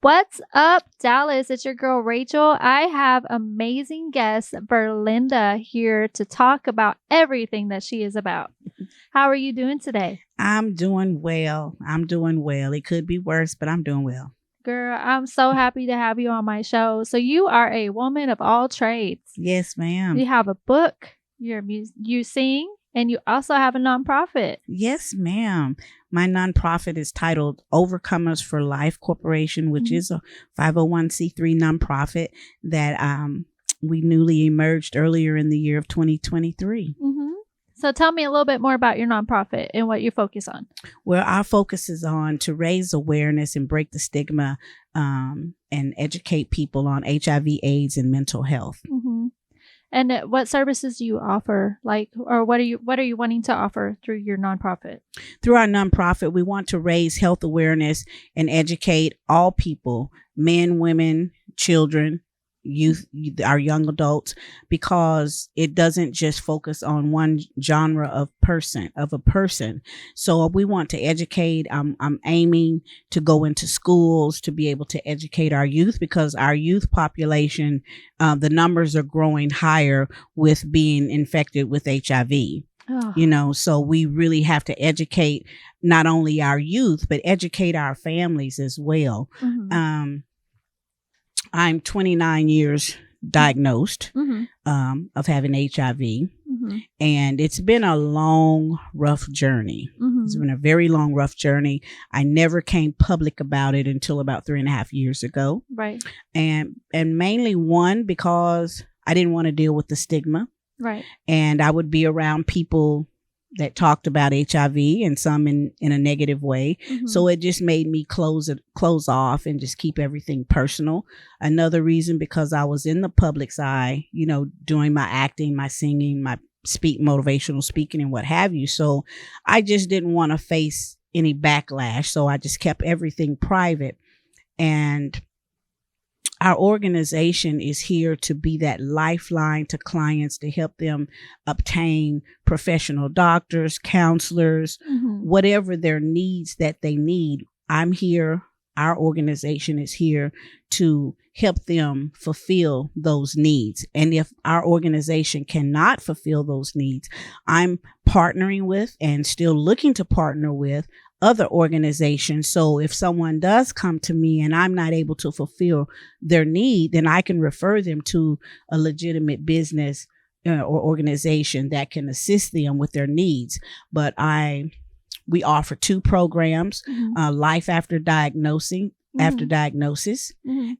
What's up, Dallas? It's your girl, Rachel. I have amazing guest, Virlinda, here to talk about everything that she is about. How are you doing today? I'm doing well. It could be worse, but I'm doing well. Girl, I'm so happy to have you on my show. So you are a woman of all trades. Yes, ma'am. You have a book, you sing, and you also have a nonprofit. Yes, ma'am. My nonprofit is titled Overcomers for Life Corporation, which is a 501c3 nonprofit that we newly emerged earlier in the year of 2023. So tell me a little bit more about your nonprofit and what you focus on. Well, our focus is on to raise awareness and break the stigma and educate people on HIV, AIDS, and mental health. And what services do you offer? Or what are you wanting to offer through your nonprofit? Through our nonprofit, we want to raise health awareness and educate all people, men, women, children, youth, our young adults, because it doesn't just focus on one genre of a person. So we want to educate. I'm aiming to go into schools to be able to educate our youth, because our youth population, the numbers are growing higher with being infected with HIV. So we really have to educate not only our youth, but educate our families as well. I'm 29 years diagnosed of having HIV, and it's been a long, rough journey. It's been a very long, rough journey. I never came public about it until about 3.5 years ago. Right. And mainly because I didn't want to deal with the stigma. Right. And I would be around people that talked about HIV and some in a negative way. So it just made me close off and just keep everything personal. Another reason, because I was in the public's eye, doing my acting, my singing, my motivational speaking and what have you. So I just didn't want to face any backlash. So I just kept everything private. And our organization is here to be that lifeline to clients, to help them obtain professional doctors, counselors, whatever their needs that they need. I'm here. Our organization is here to help them fulfill those needs. And if our organization cannot fulfill those needs, I'm partnering with and still looking to partner with other organizations. So if someone does come to me and I'm not able to fulfill their need, then I can refer them to a legitimate business or organization that can assist them with their needs. But we offer 2 programs, Life After Diagnosis,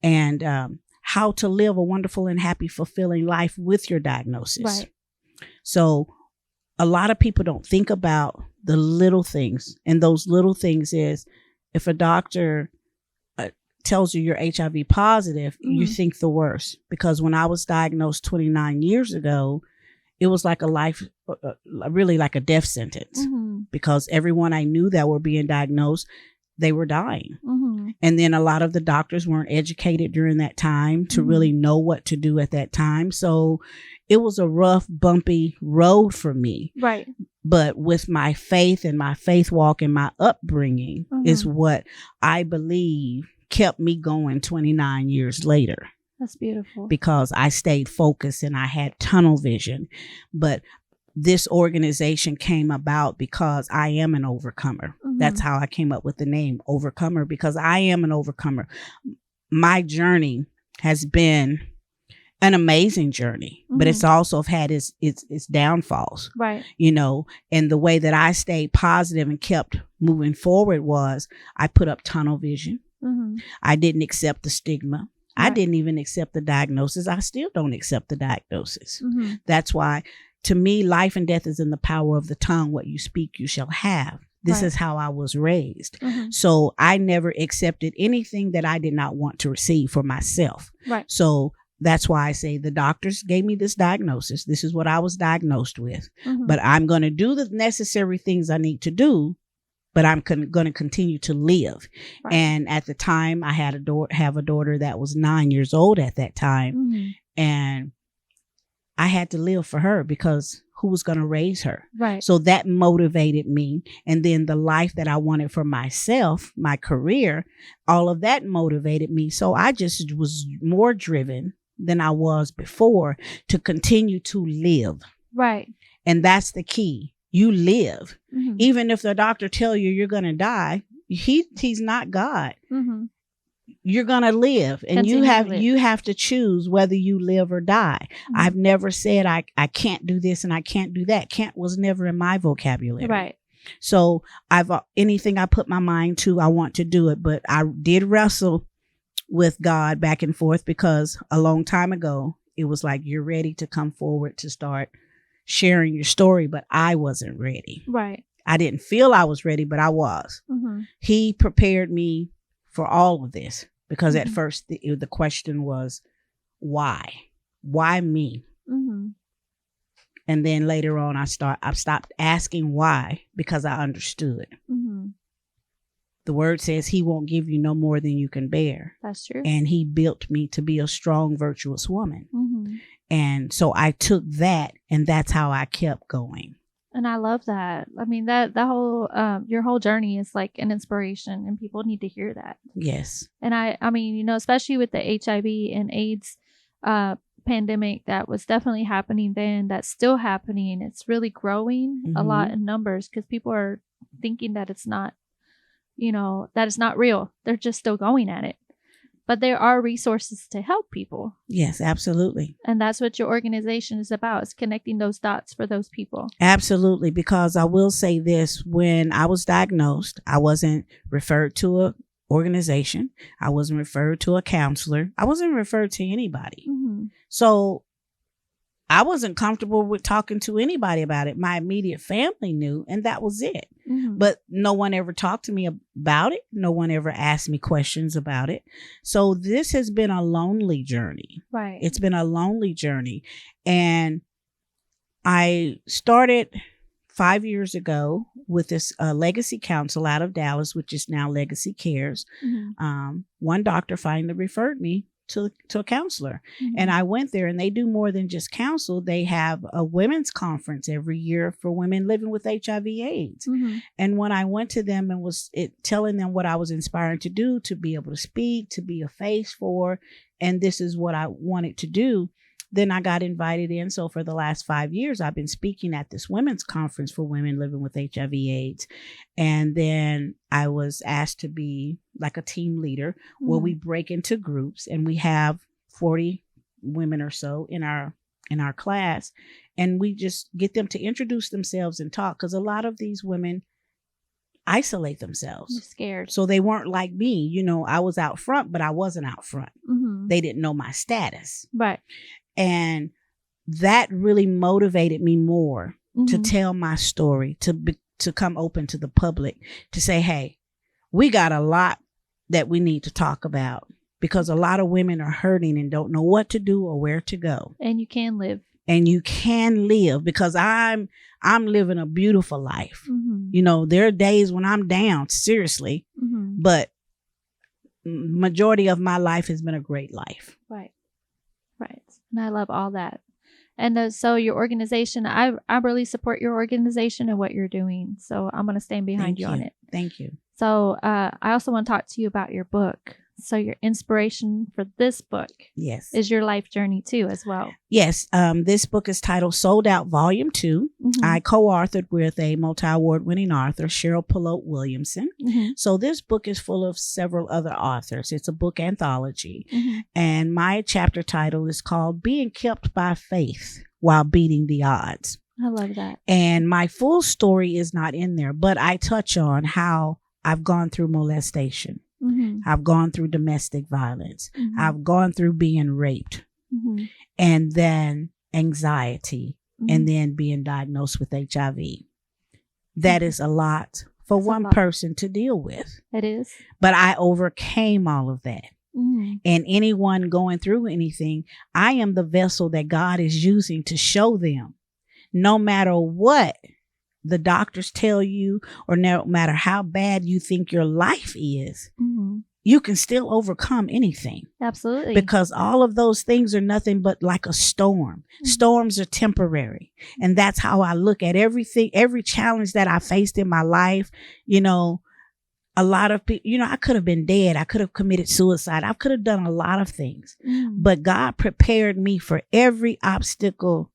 and how to live a wonderful and happy, fulfilling life with your diagnosis. Right. So a lot of people don't think about the little things. And those little things is, if a doctor tells you you're HIV positive, you think the worst. Because when I was diagnosed 29 years ago, it was like really like a death sentence. Because everyone I knew that were being diagnosed, they were dying. And then a lot of the doctors weren't educated during that time to really know what to do at that time. So it was a rough, bumpy road for me. Right. But with my faith and my faith walk and my upbringing is what I believe kept me going 29 years later. That's beautiful. Because I stayed focused and I had tunnel vision. But this organization came about because I am an overcomer. That's how I came up with the name Overcomer, because I am an overcomer. My journey has been an amazing journey, but it's also had its downfalls. Right. And the way that I stayed positive and kept moving forward was I put up tunnel vision. I didn't accept the stigma. Right. I didn't even accept the diagnosis. I still don't accept the diagnosis. That's why, to me, life and death is in the power of the tongue. What you speak, you shall have. This is how I was raised. So I never accepted anything that I did not want to receive for myself. Right. So that's why I say the doctors gave me this diagnosis. This is what I was diagnosed with. But I'm going to do the necessary things I need to do, but I'm going to continue to live. Right. And at the time, I had have a daughter that was 9 years old at that time. And I had to live for her because who was going to raise her. Right. So that motivated me. And then the life that I wanted for myself, my career, all of that motivated me. So I just was more driven than I was before to continue to live. Right. And that's the key. You live. Mm-hmm. Even if the doctor tell you you're going to die, he's not God. Mm-hmm. You're going to live, and you have to choose whether you live or die. Mm-hmm. I've never said I can't do this and I can't do that. Can't was never in my vocabulary. Right. So anything I put my mind to, I want to do it. But I did wrestle with God back and forth, because a long time ago, it was like, you're ready to come forward to start sharing your story, but I wasn't ready. Right. I didn't feel I was ready, but I was. Mm-hmm. He prepared me for all of this, because mm-hmm. at first the question was, why me? Mm-hmm. And then later on, I stopped asking why, because I understood. Mm-hmm. The word says he won't give you no more than you can bear. That's true. And he built me to be a strong, virtuous woman. Mm-hmm. And so I took that, and that's how I kept going. And I love that. I mean, that whole, your whole journey is like an inspiration, and people need to hear that. Yes. And I mean, you know, especially with the HIV and AIDS pandemic that was definitely happening then, that's still happening. It's really growing mm-hmm. a lot in numbers, because people are thinking that it's not, you know, that it's not real. They're just still going at it. But there are resources to help people. Yes, absolutely. And that's what your organization is about, is connecting those dots for those people. Absolutely. Because I will say this, when I was diagnosed, I wasn't referred to an organization. I wasn't referred to a counselor. I wasn't referred to anybody. Mm-hmm. So I wasn't comfortable with talking to anybody about it. My immediate family knew, and that was it. Mm-hmm. But no one ever talked to me about it. No one ever asked me questions about it. So this has been a lonely journey. Right. It's been a lonely journey. And I started 5 years ago with this Legacy Council out of Dallas, which is now Legacy Cares. Mm-hmm. One doctor finally referred me to a counselor. Mm-hmm. And I went there, and they do more than just counsel. They have a women's conference every year for women living with HIV/AIDS. Mm-hmm. And when I went to them and was telling them what I was inspired to do, to be able to speak, to be a face for, and this is what I wanted to do, then I got invited in. So for the last 5 years, I've been speaking at this women's conference for women living with HIV/AIDS. And then I was asked to be like a team leader, mm-hmm. where we break into groups, and we have 40 women or so in our class. And we just get them to introduce themselves and talk, because a lot of these women isolate themselves. They're scared. So they weren't like me. You know, I was out front, but I wasn't out front. Mm-hmm. They didn't know my status. Right. And that really motivated me more, mm-hmm. to tell my story, to come open to the public, to say, hey, we got a lot that we need to talk about, because a lot of women are hurting and don't know what to do or where to go. And you can live. And you can live, because I'm living a beautiful life. Mm-hmm. You know, there are days when I'm down, seriously, mm-hmm. but majority of my life has been a great life. Right. Right. And I love all that. And so your organization, I really support your organization and what you're doing. So I'm going to stand behind you on it. Thank you. So I also want to talk to you about your book. So your inspiration for this book, yes, is your life journey too, as well. Yes. This book is titled Sold Out Volume 2. Mm-hmm. I co-authored with a multi-award winning author, Cheryl Pelote Williamson. Mm-hmm. So this book is full of several other authors. It's a book anthology. Mm-hmm. And my chapter title is called Being Kept by Faith While Beating the Odds. I love that. And my full story is not in there, but I touch on how I've gone through molestation. Mm-hmm. I've gone through domestic violence. Mm-hmm. I've gone through being raped, mm-hmm. and then anxiety, mm-hmm. and then being diagnosed with HIV. That mm-hmm. is a lot for one person to deal with. It is. But I overcame all of that. Mm-hmm. And anyone going through anything, I am the vessel that God is using to show them, no matter what the doctors tell you, or no matter how bad you think your life is, mm-hmm. you can still overcome anything. Absolutely. Because all of those things are nothing but like a storm. Storms are temporary. And that's how I look at everything, every challenge that I faced in my life. You know, a lot of people, you know, I could have been dead. I could have committed suicide. I could have done a lot of things. But God prepared me for every obstacle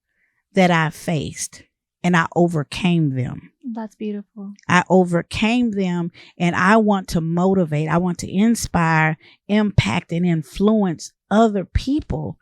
that I faced, and I overcame them. That's beautiful. I overcame them, and I want to motivate. I want to inspire, impact, and influence other people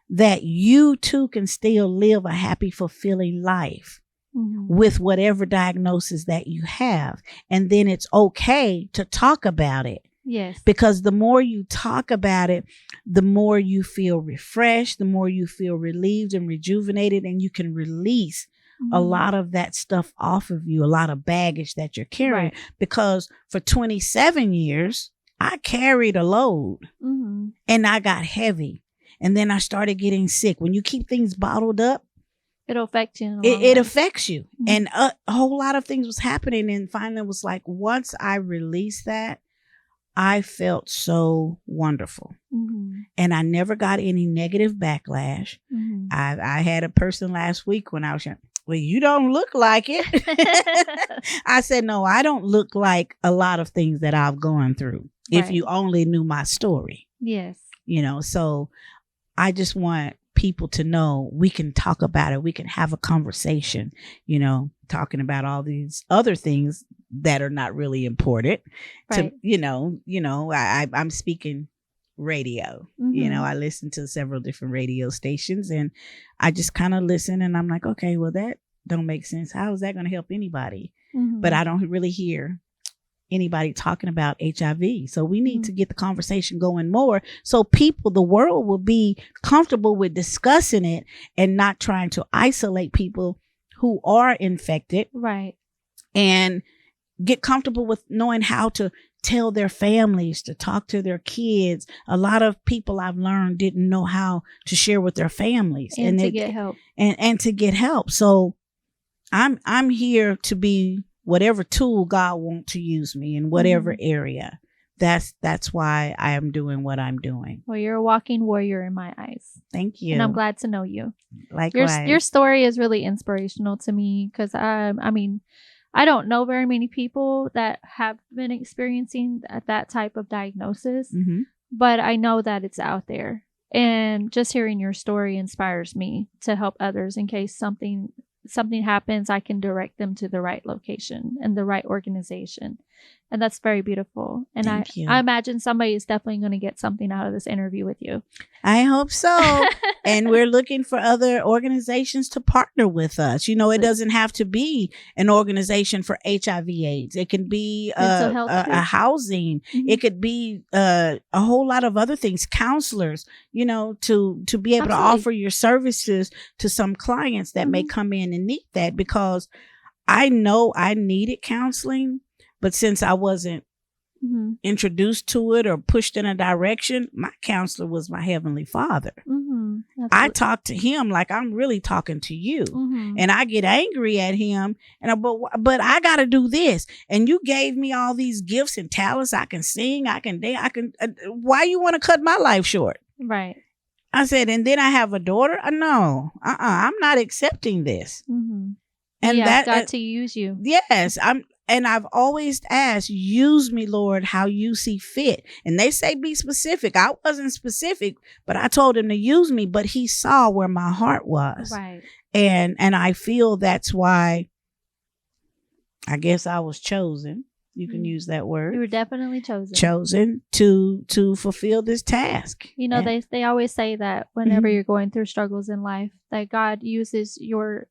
that you too can still live a happy, fulfilling life with whatever diagnosis that you have. And then it's okay to talk about it. Yes. Because the more you talk about it, the more you feel refreshed, the more you feel relieved and rejuvenated, and you can release a lot of that stuff off of you, a lot of baggage that you're carrying. Right. Because for 27 years, I carried a load and I got heavy. And then I started getting sick. When you keep things bottled up, it'll affect you. It affects you. And a whole lot of things was happening. And finally it was like, once I released that, I felt so wonderful. And I never got any negative backlash. I had a person last week when I was young. Well, you don't look like it. I said, no, I don't look like a lot of things that I've gone through. Right. If you only knew my story. Yes. You know, so I just want people to know we can talk about it. We can have a conversation, you know, talking about all these other things that are not really important. Right. To, I'm speaking radio. You know, I listen to several different radio stations, and I just kind of listen, and I'm like, okay, well, that don't make sense. How is that going to help anybody? But I don't really hear anybody talking about HIV. So we need to get the conversation going more, so people, the world, will be comfortable with discussing it and not trying to isolate people who are infected. Right. And get comfortable with knowing how to tell their families, to talk to their kids. A lot of people I've learned didn't know how to share with their families and to get help. And to get help. So I'm here to be whatever tool God wants to use me in whatever area. That's why I am doing what I'm doing. Well, you're a walking warrior in my eyes. Thank you. And I'm glad to know you. Likewise. Your story is really inspirational to me, because I mean, I don't know very many people that have been experiencing that type of diagnosis, but I know that it's out there. And just hearing your story inspires me to help others in case something happens. I can direct them to the right location and the right organization. And that's very beautiful. And I imagine somebody is definitely going to get something out of this interview with you. I hope so. And we're looking for other organizations to partner with us. You know, it doesn't have to be an organization for HIV/AIDS. It can be a housing. It could be a whole lot of other things. Counselors, you know, to be able to offer your services to some clients that may come in and need that, because I know I needed counseling. But since I wasn't introduced to it or pushed in a direction, my counselor was my Heavenly Father. I talk to him like I'm really talking to you. And I get angry at him. But I got to do this. And you gave me all these gifts and talents. I can sing. I can dance. Why you want to cut my life short? Right. I said, and then I have a daughter? No. I'm not accepting this. And that God to use you. Yes. And I've always asked, use me, Lord, how you see fit. And they say, be specific. I wasn't specific, but I told him to use me, but he saw where my heart was. Right. And I feel that's why I guess I was chosen. You can use that word. You were definitely chosen. Chosen to fulfill this task. You know, they always say that whenever you're going through struggles in life, that God uses your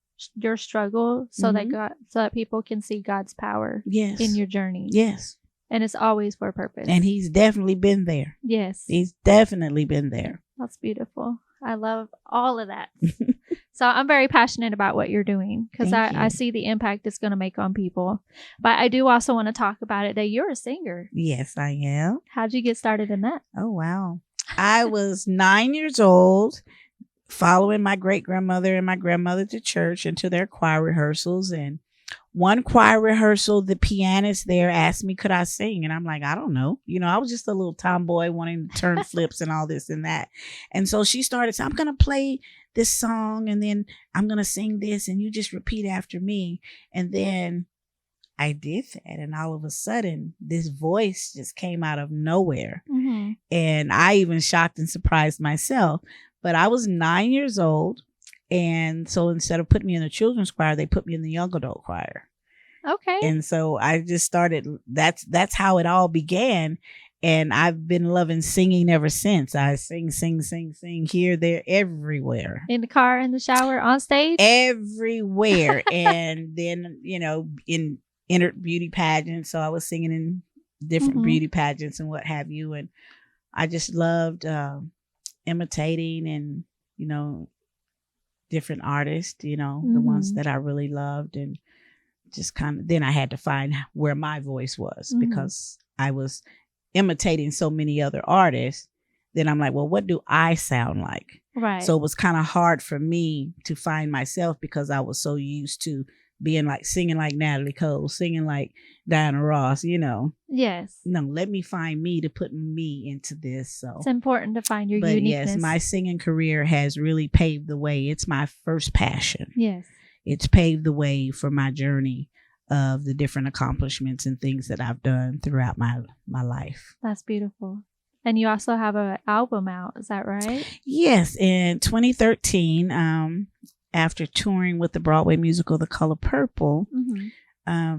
struggle so that people can see God's power in your journey. Yes. And it's always for a purpose. And he's definitely been there. Yes. He's definitely been there. That's beautiful. I love all of that. So I'm very passionate about what you're doing, because I see the impact it's going to make on people. But I do also want to talk about it that you're a singer. Yes, I am. How'd you get started in that? Oh, wow. I was 9 years old, following my great grandmother and my grandmother to church and to their choir rehearsals. And one choir rehearsal, the pianist there asked me, could I sing? And I'm like, I don't know. I was just a little tomboy wanting to turn flips and all this and that. And so she started saying, I'm going to play this song and then I'm going to sing this and you just repeat after me. And then I did that. And all of a sudden, this voice just came out of nowhere. Mm-hmm. And I even shocked and surprised myself. But I was 9 years old. And so instead of putting me in the children's choir, they put me in the young adult choir. Okay. And so I just started, that's how it all began. And I've been loving singing ever since. I sing here, there, everywhere. In the car, in the shower, on stage? Everywhere. And then, in entered beauty pageants. So I was singing in different beauty pageants and what have you. And I just loved imitating and, different artists, the ones that I really loved, and just kind of, then I had to find where my voice was because I was imitating so many other artists. Then I'm like, well, what do I sound like? Right. So it was kind of hard for me to find myself because I was so used to being like singing like Natalie Cole, singing like Diana Ross, Yes. No, let me find me to put me into this. So it's important to find your uniqueness. Yes, my singing career has really paved the way. It's my first passion. Yes. It's paved the way for my journey of the different accomplishments and things that I've done throughout my life. That's beautiful. And you also have an album out, is that right? Yes, in 2013, after touring with the Broadway musical The Color Purple, I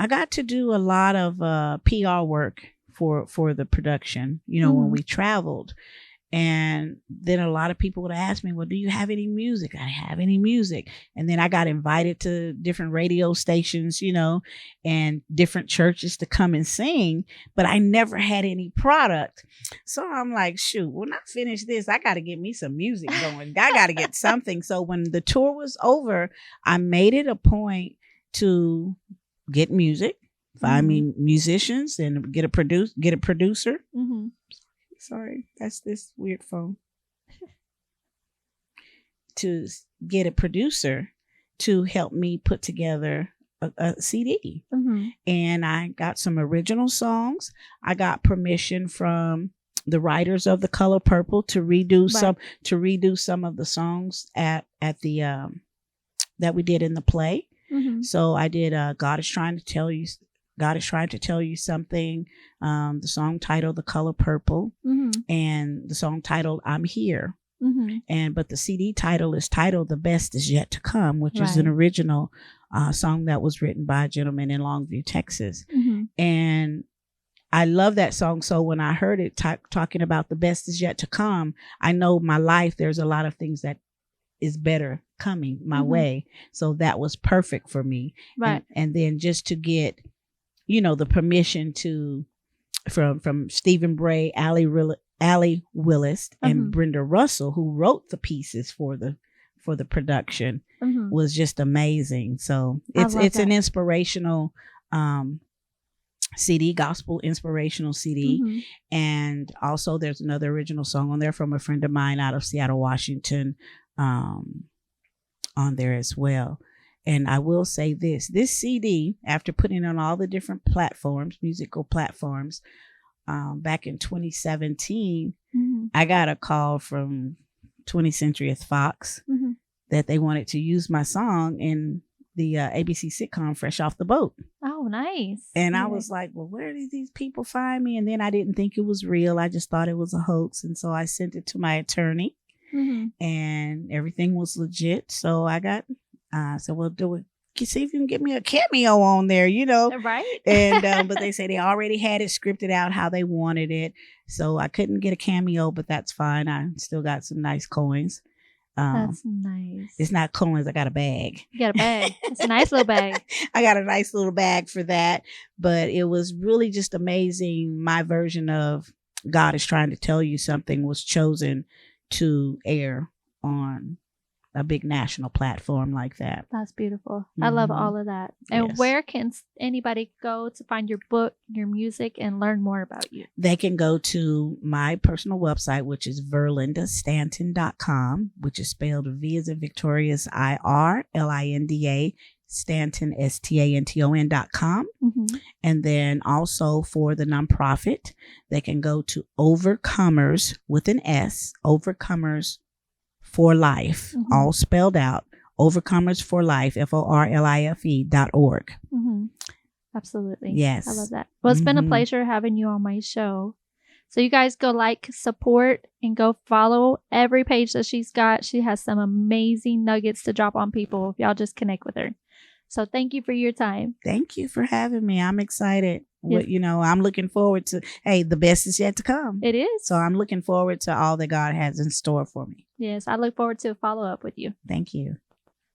got to do a lot of PR work for the production, when we traveled. And then a lot of people would ask me, well, do you have any music? I didn't have any music. And then I got invited to different radio stations, and different churches to come and sing, but I never had any product. So I'm like, shoot, when I finish this, I got to get me some music going. I got to get something. So when the tour was over, I made it a point to get music, find me musicians, and get a producer. Mm-hmm. Sorry, that's this weird phone. To get a producer to help me put together a CD. And I got some original songs. I got permission from the writers of The Color Purple to redo some of the songs at the that we did in the play. So I did God is trying to tell you something, the song titled The Color Purple, and the song titled I'm Here. But the CD title is titled The Best Is Yet to Come, which is an original song that was written by a gentleman in Longview, Texas. And I love that song. So when I heard it talking about the best is yet to come, I know my life, there's a lot of things that is better coming my way. So that was perfect for me. Right. And then just to get, the permission from Stephen Bray, Allie Willis, and Brenda Russell, who wrote the pieces for the production, was just amazing. So it's an inspirational CD, gospel inspirational CD. And also there's another original song on there from a friend of mine out of Seattle, Washington, on there as well. And I will say this CD, after putting on all the different platforms, musical platforms, back in 2017, I got a call from 20th Century Fox that they wanted to use my song in the ABC sitcom Fresh Off the Boat. Oh, nice. And I was like, well, where did these people find me? And then I didn't think it was real. I just thought it was a hoax. And so I sent it to my attorney, and everything was legit. So I got, so we'll do it. See if you can get me a cameo on there, Right. And but they say they already had it scripted out how they wanted it, so I couldn't get a cameo, but that's fine. I still got some nice coins. That's nice. It's not coins. I got a bag. You got a bag. It's a nice little bag. I got a nice little bag for that. But it was really just amazing. My version of God is Trying to Tell You Something was chosen to air on a big national platform like that. That's beautiful. I love all of that. And where can anybody go to find your book, your music, and learn more about you? They can go to my personal website, which is virlindastanton.com, which is spelled V as in Victorious, IRLINDA Stanton, STANTON.com. Mm-hmm. And then also for the nonprofit, they can go to Overcomers with an S, Overcomers for Life, all spelled out, Overcomers for Life, FORLIFE.org. Mm-hmm. Absolutely. Yes. I love that. Well, it's been a pleasure having you on my show. So you guys go like, support, and go follow every page that she's got. She has some amazing nuggets to drop on people if y'all just connect with her. So thank you for your time. Thank you for having me. I'm excited. Yes. I'm looking forward to, the best is yet to come. It is. So I'm looking forward to all that God has in store for me. Yes, I look forward to a follow-up with you. Thank you.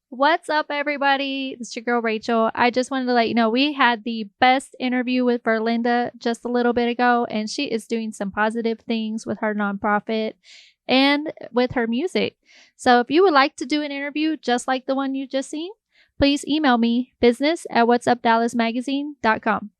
What's up, everybody? It's your girl, Rachel. I just wanted to let you know we had the best interview with Virlinda just a little bit ago, and she is doing some positive things with her nonprofit and with her music. So if you would like to do an interview just like the one you just seen, please email me, business@whatsupdallasmagazine.com.